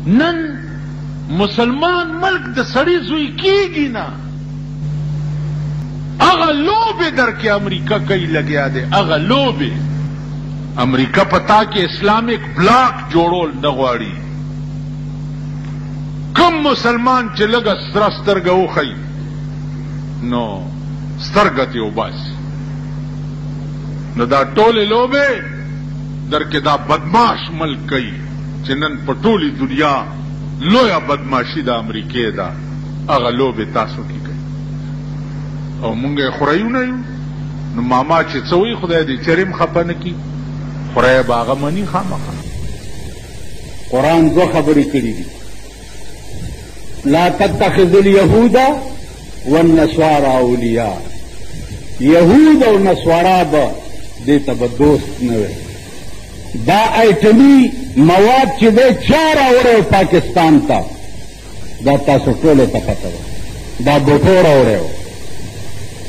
نن مسلمان ملک د سړی زوی کیږي نه. اغه لوبه در کې امریکا کوي لګیا دی، اغه لوبه. امریکا پتا کې اسلامک بلاک جوړول نه غواړي. کم مسلمان چې لګه سترګه وخی نو سترګه ته وباسي. نو دا ټوله لوبه در کې دا بدمعاش ملک کوي چې نن په ټولي دنیا لویا بدمعاشي د امریکې ده. هغه لوبه تاسو کې کوي او مونږ خورایو نه یو. نو ماما چې څوی خدای دې چریم خپه نه کی، خورای باغه منی خامخا. قرآن دو خبرې کړې دي، لا تتخذوا اليهود والنصارى اولیاء. یهود او نصارا به دې ته به دوست نه وي. دا ایټمي مواد چې دی چا راوړی پاکستان ته، دا تاسو ټولو ته پته ده. دا بوټو راوړی و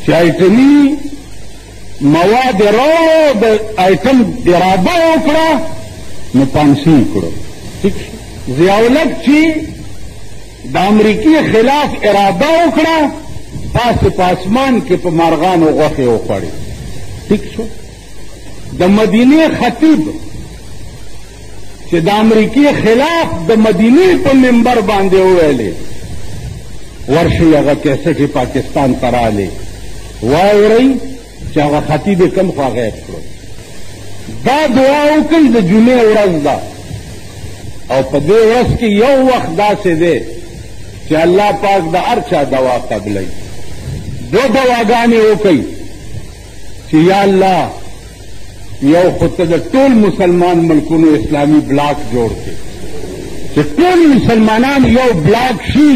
چې ایټمي مواد یې راوړو، د ایټم اراده وکړه نو پانسي یې کړو. ټیک شو. ضیاءالحق چې د امریکې خلاف اراده وکړه، پاسې په اسمان کې په مارغانو غوښې وخوړې. ټیک شو. د مدینې خطیب چې د امریکې خلاف د مدینې په منبر باندې وویلې، ورشي هغه کیسټ پاکستان ته راغلی، واورئ چې هغه خطیب یې کوم خوا غیب کړو. دا دعا وکړئ، د جمعې ورځ ده او په دې ورځ کې یو وخت داسې دی چې الله پاک د هر چا دوا قبلوي. دو دواګانې وکړئ چې یا الله یو خو ته د ټول مسلمان ملکونو اسلامي بلاک جوړ کړي چې ټول مسلمانان یو بلاک شي،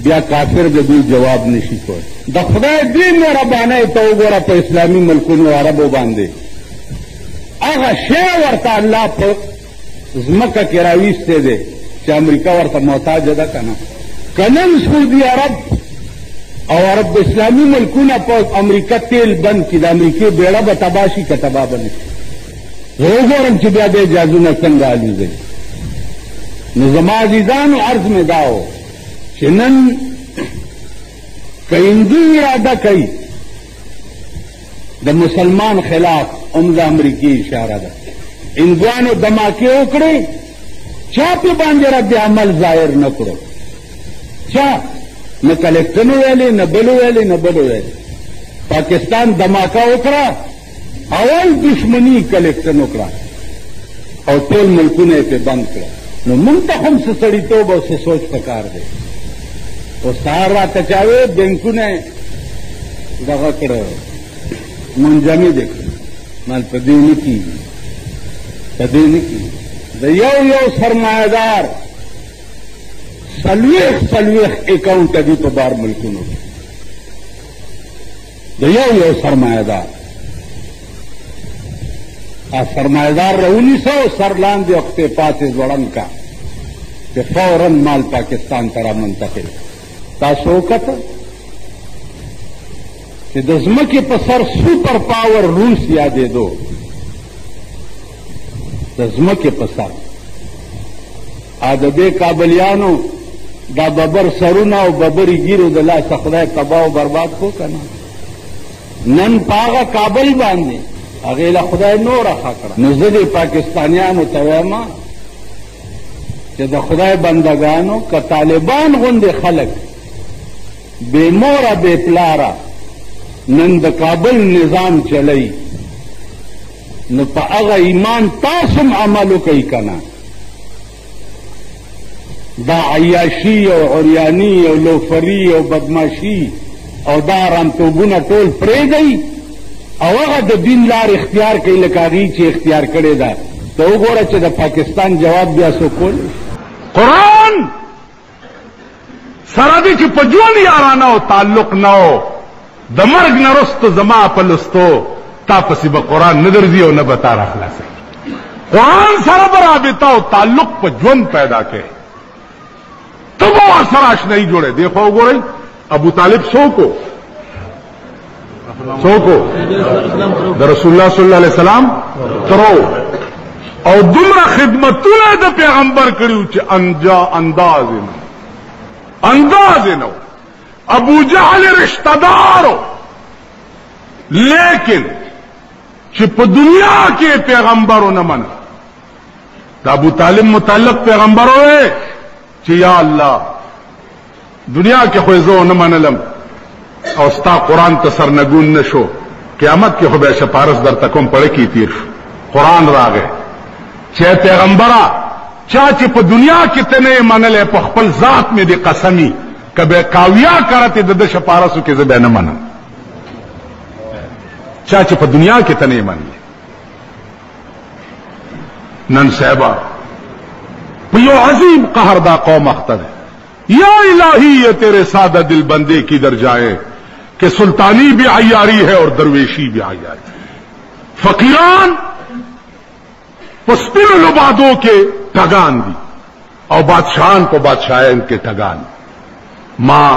بیا کافر د دوی جواب نشي کولی. د خدای دې مهربانۍ ته وګوره په اسلامي ملکونو عربو باندې هغه شی ورته الله په ځمکه کې راویستی دی چې امریکا ورته محتاجه ده که نه. که نن سعودي عرب او عرب اسلامي ملکونه په امریکا تیل بند کړي، د امریکې بیړه به تباه شي که تباه به نه شي. زه وګورم چې بیا دې جازونه څنګه الوځي. نو زما عزیزانو عرض مې دا و چې نن که هندو اراده کوي د مسلمان خلاف، هم د امریکې اشاره ده. هندوانو دماکې وکړې، چا په باندې رد عمل ظاهر نه کړو، چا نه کلکټن ویلې، نه بل ویلې، نه بل ویلې. پاکستان دماکه وکړه، اول دشمنی کلکټن وکړه او ټول ملکونه یې پې بند کړه. نو مونږ ته هم څه سړیتوب او څه سوچ پکار دی. او سهار راته چا وی بینکونه دغه کړه، منجمد یې کړه. مال په دې نه کېږي، په دې نه کېږي. د یو یو سرمایهدار څلوېښت اکاونټه دي په بار ملکونو کې. د یو یو سرمایهدار سرمایهدار راونیسه او سر لاندې وختې پاتې ځوړن کا چې فوراً مال پاکستان ته را منتقل. تاسو وکته چې د ځمکې په سر سوپر پاور روس یادېدو، د ځمکې په سر د دې کابلیانو دا ببر سرونه او ببرې ګیرو د لاسه خدای تباه او برباد کو که نه. نن په هغه کابل باندې هغې له خدای نوره ښه کړه. نو زه دې پاکستانیانو ته وایم چې د خدای بندګانو که طالبان غوندې خلک بې موره بې پلاره نن د کابل نظام چلی، نو په هغه ایمان تاسو هم عمل وکئ که نه. دا عیاشي او عریاني او لوفري او بدماشي او دا رامتوبونه ټول پرېږدئ او هغه د دین لار اختیار کوي لکه هغې چې اختیار کړې ده. ته وګوره چې د پاکستان جواب بیا څوک کولی. قرآن سره دی چې په ژوند یارانه او تعلق نه و، د مرګ نه رستو زما په لستو تا پسې به قرآن نه درځي او نه به تا راخلاصوي. قرآن سره به رابطه او تعلق په ژوند پیدا کوي، ته به ورسره اشنایي جوړی. دی خو وګورئ ابو طالب څوک و؟ څوک و؟ د رسول الله صلی الله علیه وسلم ترو. او دومره خدمتونه د پیغمبر کړیو چې انداز نو ابو جهل رشتہ دارو لیکن چې په دنیا کې پیغمبرو نه من د ابو طالب متعلق پیغمبر وې چې یا الله دنیا کې خو زه نه منلم او ستا قران ته سرنګون نشو قیامت کې خو به شپارس در تکم پړ کې تیر قران راغې چې پیغمبره چا چې په دنیا کې ته نه منلې په خپل ذات مې دي قسمی کبه کاویا کرته د شپارسو کې زه به نه منم چا چې په دنیا کې ته نه منلې نن صاحبہ په یو عظیم قهر دا قوم اخته ده یا الہی یہ تیرے سادہ دل بندے کی در جائے کہ سلطانی بھی عیاری ہے اور درویشی بھی عیاری فقیران پسپن لبادوں کے ٹگان دی اور بادشاہان کو بادشاہن کے ٹگان ماں